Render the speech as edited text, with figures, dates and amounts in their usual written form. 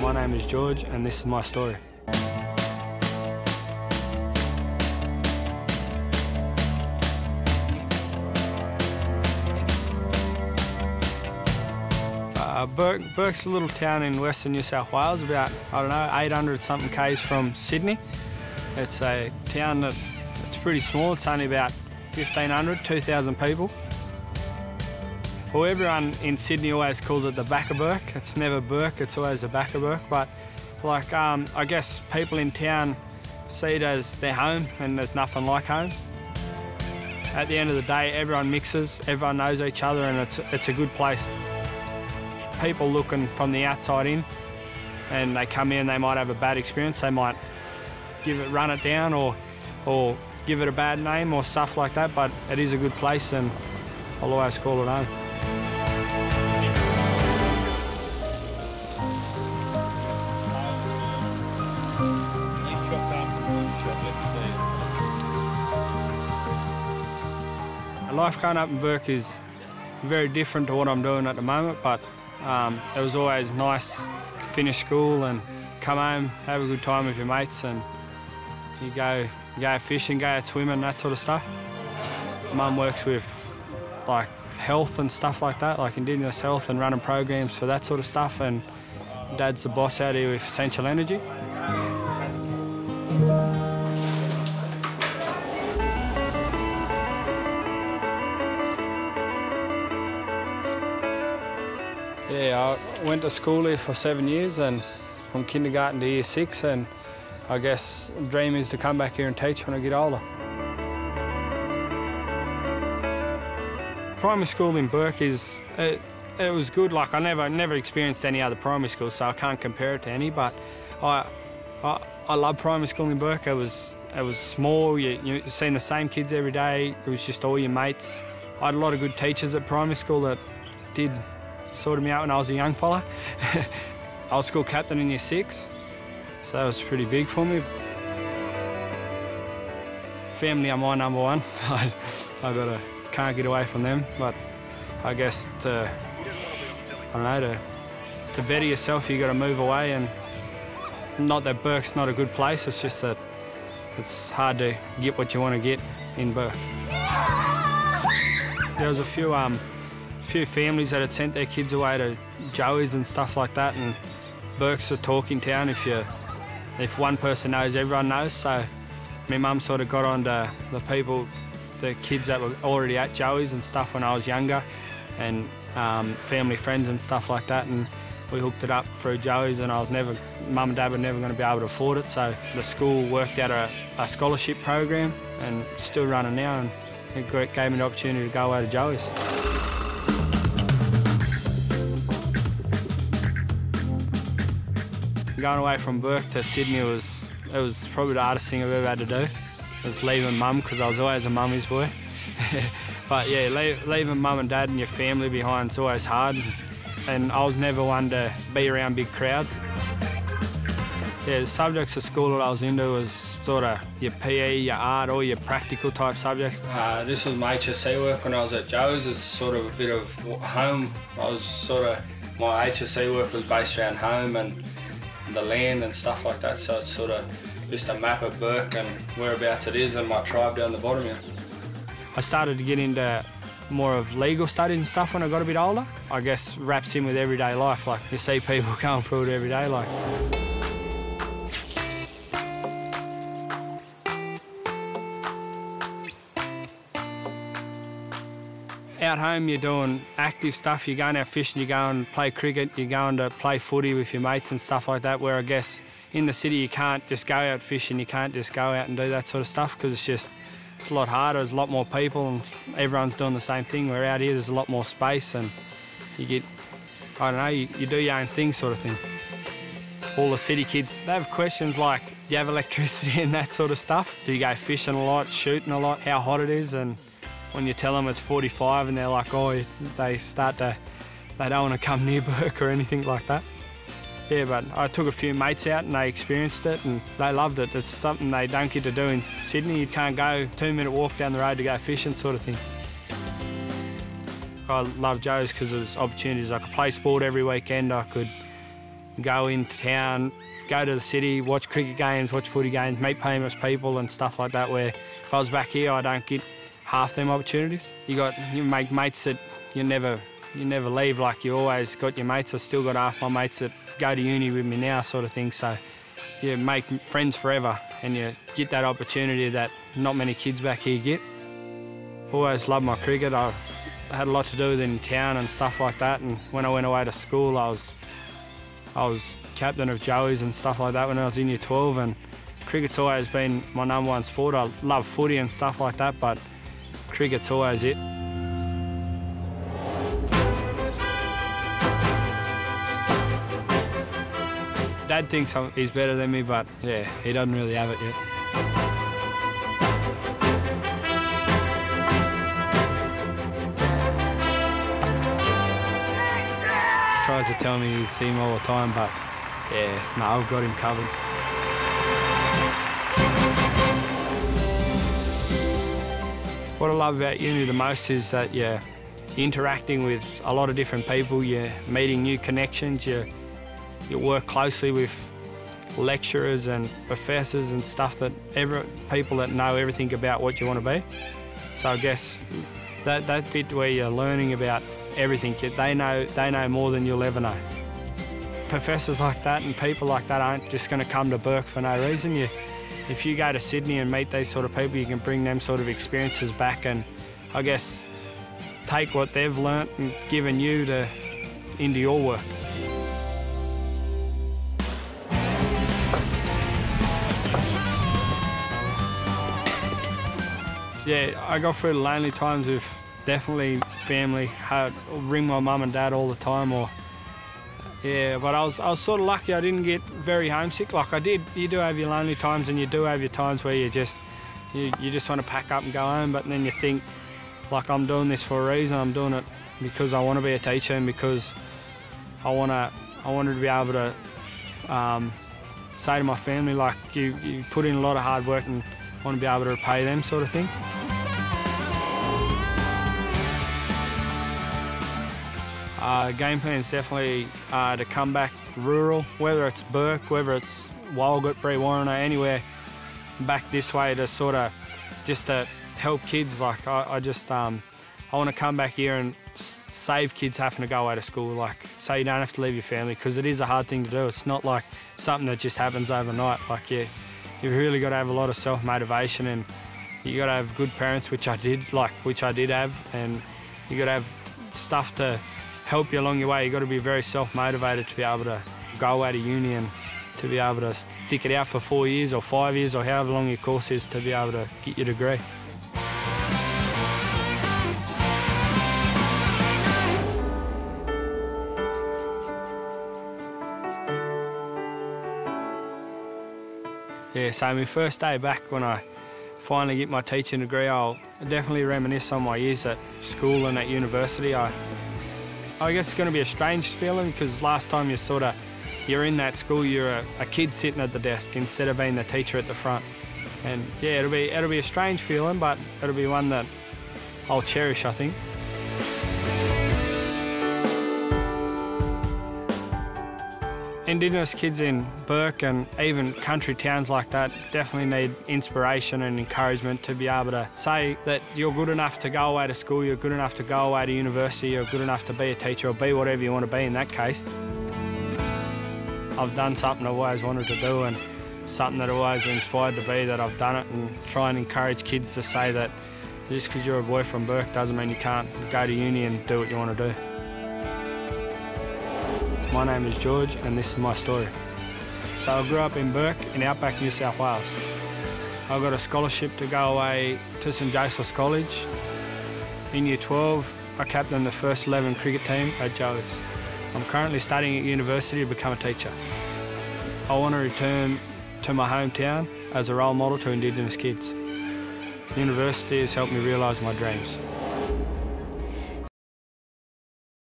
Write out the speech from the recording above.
My name is George and this is my story. Burke's a little town in western New South Wales, about, I don't know, 800 something k's from Sydney. It's a town that it's pretty small. It's only about 1,500, 2,000 people. Well, everyone in Sydney always calls it the back of Burke. It's never Burke, it's always the back of Burke. But like, I guess people in town see it as their home, and there's nothing like home. At the end of the day, everyone mixes, everyone knows each other, and it's a good place. People looking from the outside in, and they come in, they might have a bad experience, they might run it down or give it a bad name or stuff like that, but it is a good place and I'll always call it home. Life growing up in Burke is very different to what I'm doing at the moment, but it was always nice to finish school and come home, have a good time with your mates, and you go fishing, go out swimming, that sort of stuff. Mum works with like health and stuff like that, like Indigenous health and running programs for that sort of stuff, and Dad's the boss out here with Essential Energy. Yeah, I went to school here for 7 years, and from kindergarten to year 6, and I guess the dream is to come back here and teach when I get older. Primary school in Burke it was good. Like, I never experienced any other primary school, so I can't compare it to any, but I love primary school in Burke. It was small, you seen the same kids every day, it was just all your mates. I had a lot of good teachers at primary school that did sorted me out when I was a young fella. I was school captain in year 6, so that was pretty big for me. Family are my number one. Can't get away from them, but I guess to better yourself, you got to move away, and not that Burke's not a good place, it's just that it's hard to get what you want to get in Burke. There was a few families that had sent their kids away to Joey's and stuff like that, and Burke's a talking town. If one person knows, everyone knows. So my mum sort of got on to the kids that were already at Joey's and stuff when I was younger, and family friends and stuff like that, and we hooked it up through Joey's, and Mum and Dad were never going to be able to afford it, so the school worked out a scholarship program, and still running now, and it gave me the opportunity to go away to Joey's. Going away from Burke to Sydney was probably the hardest thing I've ever had to do. It was leaving Mum, because I was always a mummy's boy. But yeah, leaving Mum and Dad and your family behind is always hard, and I was never one to be around big crowds. Yeah, the subjects of school that I was into was sort of your PE, your art, all your practical type subjects. This was my HSC work when I was at Joe's. It's sort of a bit of home. My HSC work was based around home and the land and stuff like that, so it's sort of just a map of Burke and whereabouts it is and my tribe down the bottom here. I started to get into more of legal studies and stuff when I got a bit older. I guess wraps in with everyday life, like you see people going through it every day. Like. Out home you're doing active stuff, you're going out fishing, you're going to play cricket, you're going to play footy with your mates and stuff like that, where I guess in the city you can't just go out fishing, you can't just go out and do that sort of stuff, because it's a lot harder, there's a lot more people and everyone's doing the same thing, where out here there's a lot more space and you get, I don't know, you do your own thing sort of thing. All the city kids, they have questions like, do you have electricity and that sort of stuff? Do you go fishing a lot, shooting a lot, how hot it is? And when you tell them it's 45 and they're like, oh, they don't want to come near Burke or anything like that. Yeah, but I took a few mates out and they experienced it and they loved it. It's something they don't get to do in Sydney. You can't go 2-minute walk down the road to go fishing sort of thing. I love Joe's because there's opportunities. I could play sport every weekend. I could go into town, go to the city, watch cricket games, watch footy games, meet famous people and stuff like that, where if I was back here, I don't get half them opportunities. You make mates that you never leave, like you always got your mates. I've still got half my mates that go to uni with me now, sort of thing. So you make friends forever and you get that opportunity that not many kids back here get. Always loved my cricket. I had a lot to do with it in town and stuff like that, and when I went away to school I was captain of Joey's and stuff like that when I was in year 12, and cricket's always been my #1 sport. I love footy and stuff like that, but cricket's always it. Dad thinks he's better than me, but yeah, he doesn't really have it yet. Tries to tell me he's seen him all the time, but yeah, no, I've got him covered. What I love about uni the most is that you're interacting with a lot of different people, you're meeting new connections, you work closely with lecturers and professors and stuff, that people that know everything about what you want to be. So I guess that bit where you're learning about everything, they know more than you'll ever know. Professors like that and people like that aren't just going to come to Burke for no reason. If you go to Sydney and meet these sort of people, you can bring them sort of experiences back and I guess take what they've learnt and given you into your work. Yeah, I got through the lonely times with definitely family. I'd ring my mum and dad all the time, but I was sort of lucky. I didn't get very homesick. Like I did, you do have your lonely times, and you do have your times where you just want to pack up and go home. But then you think, like, I'm doing this for a reason. I'm doing it because I want to be a teacher and because I wanted to be able to say to my family, like, you put in a lot of hard work and want to be able to repay them, sort of thing. Game plan is definitely to come back rural, whether it's Burke, whether it's Walgett, Brewarrina, anywhere back this way, to sort of just to help kids. Like I want to come back here and save kids having to go away to school. Like, say you don't have to leave your family, because it is a hard thing to do. It's not like something that just happens overnight. Like you've really got to have a lot of self-motivation, and you got to have good parents, which I did have, and you got to have stuff to help you along your way. You got to be very self-motivated to be able to go away to uni and to be able to stick it out for 4 years or 5 years or however long your course is to be able to get your degree. Yeah, so my first day back, when I finally get my teaching degree, I'll definitely reminisce on my years at school and at university. I guess it's going to be a strange feeling, because last time you're in that school, you're a kid sitting at the desk instead of being the teacher at the front. And yeah, it'll be a strange feeling, but it'll be one that I'll cherish, I think. Indigenous kids in Burke and even country towns like that definitely need inspiration and encouragement to be able to say that you're good enough to go away to school, you're good enough to go away to university, you're good enough to be a teacher or be whatever you want to be in that case. I've done something I've always wanted to do, and something that I've always inspired to be, that I've done it, and try and encourage kids to say that just because you're a boy from Burke doesn't mean you can't go to uni and do what you want to do. My name is George, and this is my story. So I grew up in Burke in outback New South Wales. I got a scholarship to go away to St Joseph's College. In year 12, I captained the first 11 cricket team at Joey's. I'm currently studying at university to become a teacher. I want to return to my hometown as a role model to Indigenous kids. University has helped me realise my dreams.